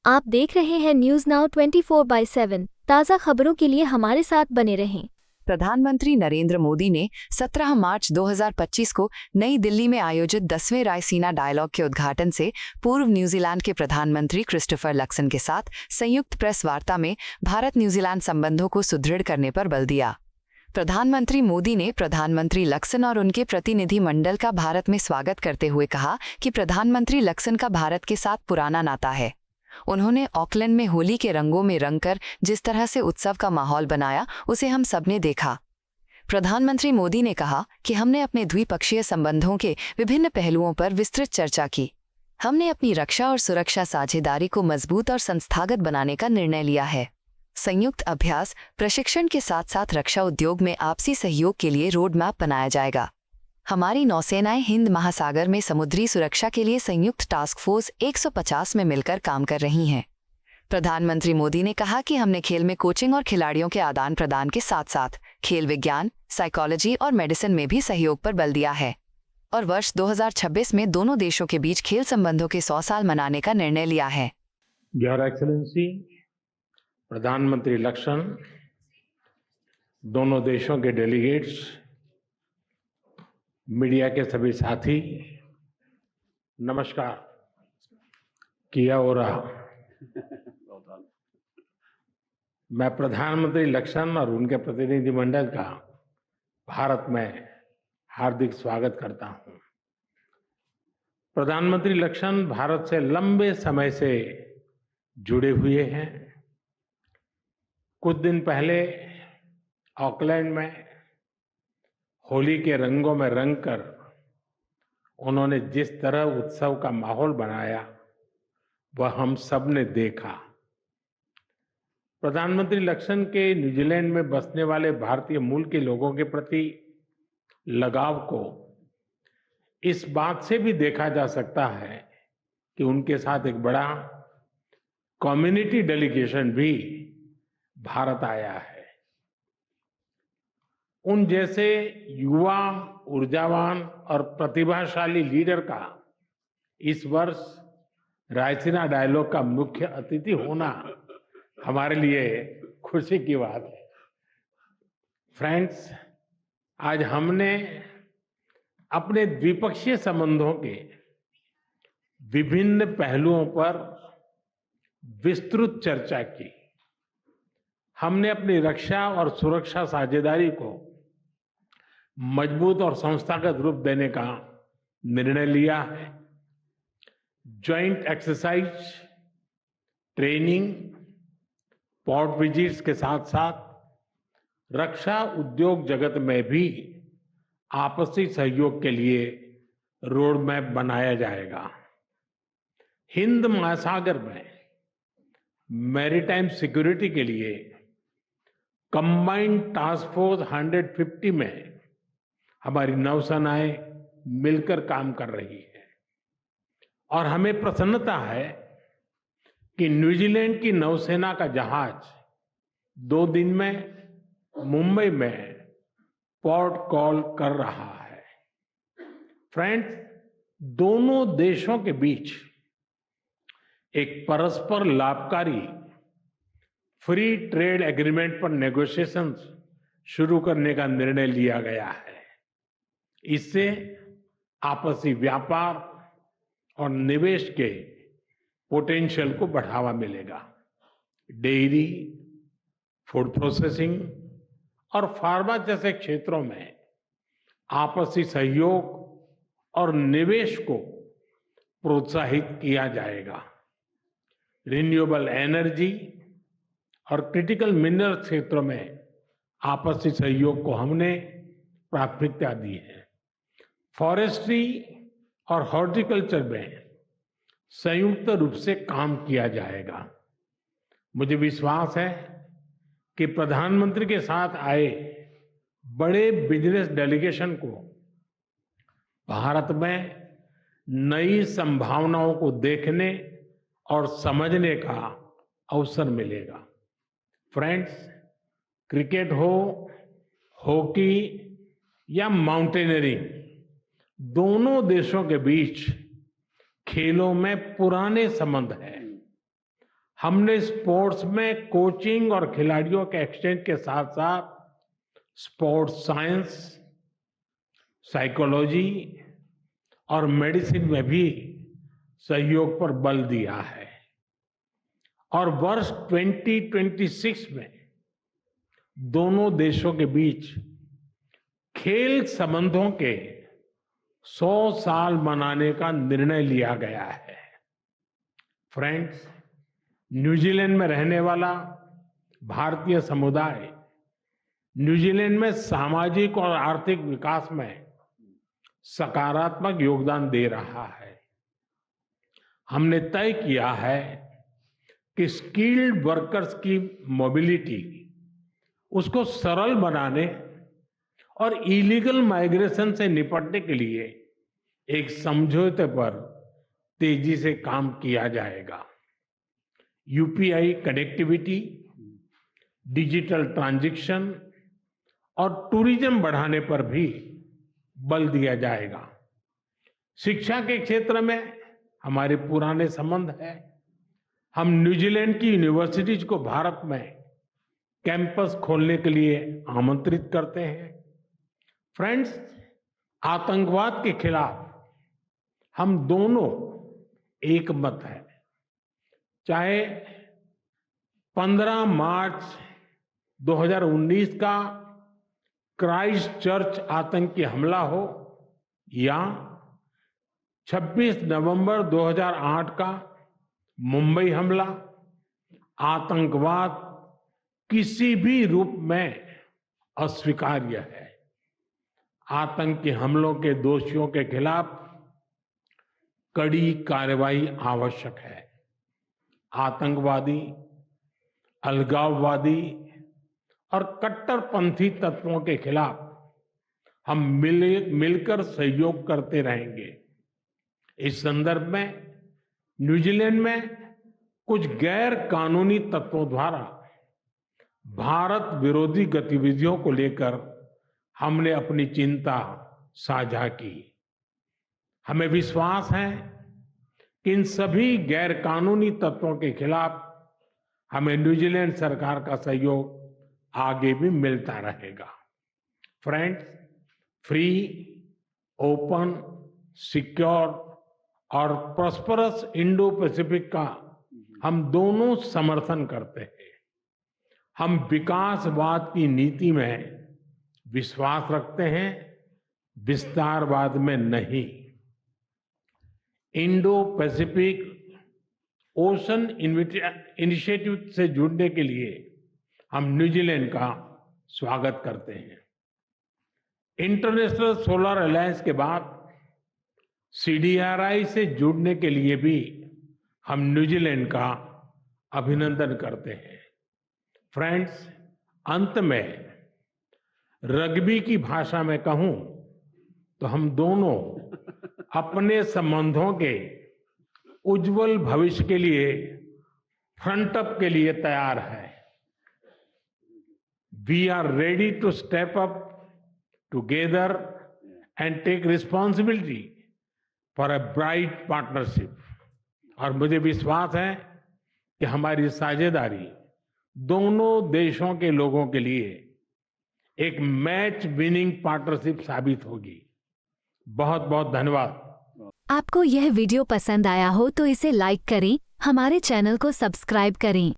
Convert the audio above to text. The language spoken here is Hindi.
आप देख रहे हैं न्यूज नाउ 24/7 ताज़ा खबरों के लिए हमारे साथ बने रहें। प्रधानमंत्री नरेंद्र मोदी ने 17 मार्च 2025 को नई दिल्ली में आयोजित 10वें रायसीना डायलॉग के उद्घाटन से पूर्व न्यूजीलैंड के प्रधानमंत्री क्रिस्टोफर लक्सन के साथ संयुक्त प्रेस वार्ता में भारत न्यूजीलैंड संबंधों को सुदृढ़ करने पर बल दिया। प्रधानमंत्री मोदी ने प्रधानमंत्री लक्सन और उनके प्रतिनिधि मंडल का भारत में स्वागत करते हुए कहा कि प्रधानमंत्री लक्सन का भारत के साथ पुराना नाता है। उन्होंने ऑकलैंड में होली के रंगों में रंगकर जिस तरह से उत्सव का माहौल बनाया, उसे हम सबने देखा। प्रधानमंत्री मोदी ने कहा कि हमने अपने द्विपक्षीय संबंधों के विभिन्न पहलुओं पर विस्तृत चर्चा की। हमने अपनी रक्षा और सुरक्षा साझेदारी को मजबूत और संस्थागत बनाने का निर्णय लिया है। संयुक्त अभ्यास प्रशिक्षण के साथ साथ रक्षा उद्योग में आपसी सहयोग के लिए रोड मैप बनाया जाएगा। हमारी नौसेनाएं हिंद महासागर में समुद्री सुरक्षा के लिए संयुक्त टास्क फोर्स 150 में मिलकर काम कर रही हैं। प्रधानमंत्री मोदी ने कहा कि हमने खेल में कोचिंग और खिलाड़ियों के आदान प्रदान के साथ साथ खेल विज्ञान, साइकोलॉजी और मेडिसिन में भी सहयोग पर बल दिया है और वर्ष 2026 में दोनों देशों के बीच खेल संबंधों के 100 साल मनाने का निर्णय लिया है। योर एक्सेलेंसी, प्रधानमंत्री लक्सन, दोनों देशों के डेलीगेट्स, मीडिया के सभी साथी, नमस्कार। किया हो रहा। मैं प्रधानमंत्री लक्सन और उनके प्रतिनिधिमंडल का भारत में हार्दिक स्वागत करता हूं। प्रधानमंत्री लक्सन भारत से लंबे समय से जुड़े हुए हैं। कुछ दिन पहले ऑकलैंड में होली के रंगों में रंगकर उन्होंने जिस तरह उत्सव का माहौल बनाया, वह हम सब ने देखा। प्रधानमंत्री लक्सन के न्यूजीलैंड में बसने वाले भारतीय मूल के लोगों के प्रति लगाव को इस बात से भी देखा जा सकता है कि उनके साथ एक बड़ा कम्युनिटी डेलीगेशन भी भारत आया है। उन जैसे युवा, ऊर्जावान और प्रतिभाशाली लीडर का इस वर्ष रायसीना डायलॉग का मुख्य अतिथि होना हमारे लिए खुशी की बात है। फ्रेंड्स, आज हमने अपने द्विपक्षीय संबंधों के विभिन्न पहलुओं पर विस्तृत चर्चा की। हमने अपनी रक्षा और सुरक्षा साझेदारी को मजबूत और संस्थागत रूप देने का निर्णय लिया है। Joint exercise, training, port visits के साथ साथ रक्षा उद्योग जगत में भी आपसी सहयोग के लिए रोड मैप बनाया जाएगा। हिंद महासागर में मैरीटाइम सिक्योरिटी के लिए कंबाइंड टास्क फोर्स 150 में हमारी नौसेनाएं मिलकर काम कर रही है और हमें प्रसन्नता है कि न्यूजीलैंड की नौसेना का जहाज 2 दिन में मुंबई में पोर्ट कॉल कर रहा है। फ्रेंड्स, दोनों देशों के बीच एक परस्पर लाभकारी फ्री ट्रेड एग्रीमेंट पर नेगोशिएशंस शुरू करने का निर्णय लिया गया है। इससे आपसी व्यापार और निवेश के पोटेंशियल को बढ़ावा मिलेगा। डेयरी, फूड प्रोसेसिंग और फार्मा जैसे क्षेत्रों में आपसी सहयोग और निवेश को प्रोत्साहित किया जाएगा। रिन्यूएबल एनर्जी और क्रिटिकल मिनरल क्षेत्रों में आपसी सहयोग को हमने प्राथमिकता दी है। फॉरेस्ट्री और हॉर्टिकल्चर में संयुक्त रूप से काम किया जाएगा। मुझे विश्वास है कि प्रधानमंत्री के साथ आए बड़े बिजनेस डेलीगेशन को भारत में नई संभावनाओं को देखने और समझने का अवसर मिलेगा। फ्रेंड्स, क्रिकेट हो, हॉकी या माउंटेनियरिंग, दोनों देशों के बीच खेलों में पुराने संबंध हैं। हमने स्पोर्ट्स में कोचिंग और खिलाड़ियों के एक्सचेंज के साथ साथ स्पोर्ट्स साइंस, साइकोलॉजी और मेडिसिन में भी सहयोग पर बल दिया है। और वर्ष 2026 में दोनों देशों के बीच खेल संबंधों के 100 साल मनाने का निर्णय लिया गया है। फ्रेंड्स, न्यूजीलैंड में रहने वाला भारतीय समुदाय न्यूजीलैंड में सामाजिक और आर्थिक विकास में सकारात्मक योगदान दे रहा है। हमने तय किया है कि स्किल्ड वर्कर्स की मोबिलिटी उसको सरल बनाने और इलीगल माइग्रेशन से निपटने के लिए एक समझौते पर तेजी से काम किया जाएगा। यूपीआई कनेक्टिविटी, डिजिटल ट्रांजैक्शन और टूरिज्म बढ़ाने पर भी बल दिया जाएगा। शिक्षा के क्षेत्र में हमारे पुराने संबंध हैं। हम न्यूजीलैंड की यूनिवर्सिटीज को भारत में कैंपस खोलने के लिए आमंत्रित करते हैं। फ्रेंड्स, आतंकवाद के खिलाफ हम दोनों एक मत हैं। चाहे 15 मार्च 2019 का क्राइस्ट चर्च आतंकी हमला हो या 26 नवंबर 2008 का मुंबई हमला, आतंकवाद किसी भी रूप में अस्वीकार्य है। आतंकी हमलों के दोषियों के खिलाफ कड़ी कार्रवाई आवश्यक है। आतंकवादी, अलगाववादी और कट्टरपंथी तत्वों के खिलाफ हम मिलकर सहयोग करते रहेंगे। इस संदर्भ में न्यूजीलैंड में कुछ गैर कानूनी तत्वों द्वारा भारत विरोधी गतिविधियों को लेकर हमने अपनी चिंता साझा की। हमें विश्वास है कि इन सभी गैर कानूनी तत्वों के खिलाफ हमें न्यूजीलैंड सरकार का सहयोग आगे भी मिलता रहेगा। फ्रेंड्स, फ्री, ओपन, सिक्योर और प्रॉस्परस इंडो पैसिफिक का हम दोनों समर्थन करते हैं। हम विकासवाद की नीति में विश्वास रखते हैं, विस्तारवाद में नहीं। इंडो पैसिफिक ओशन इनिशिएटिव से जुड़ने के लिए हम न्यूजीलैंड का स्वागत करते हैं। इंटरनेशनल सोलर अलायंस के बाद CDRI से जुड़ने के लिए भी हम न्यूजीलैंड का अभिनंदन करते हैं। फ्रेंड्स, अंत में रग्बी की भाषा में कहूं तो हम दोनों अपने संबंधों के उज्जवल भविष्य के लिए फ्रंट अप के लिए तैयार हैं। We are ready to step up together and take responsibility for a bright partnership. और मुझे विश्वास है कि हमारी साझेदारी दोनों देशों के लोगों के लिए एक मैच विनिंग पार्टनरशिप साबित होगी। बहुत बहुत धन्यवाद। आपको यह वीडियो पसंद आया हो तो इसे लाइक करें, हमारे चैनल को सब्सक्राइब करें।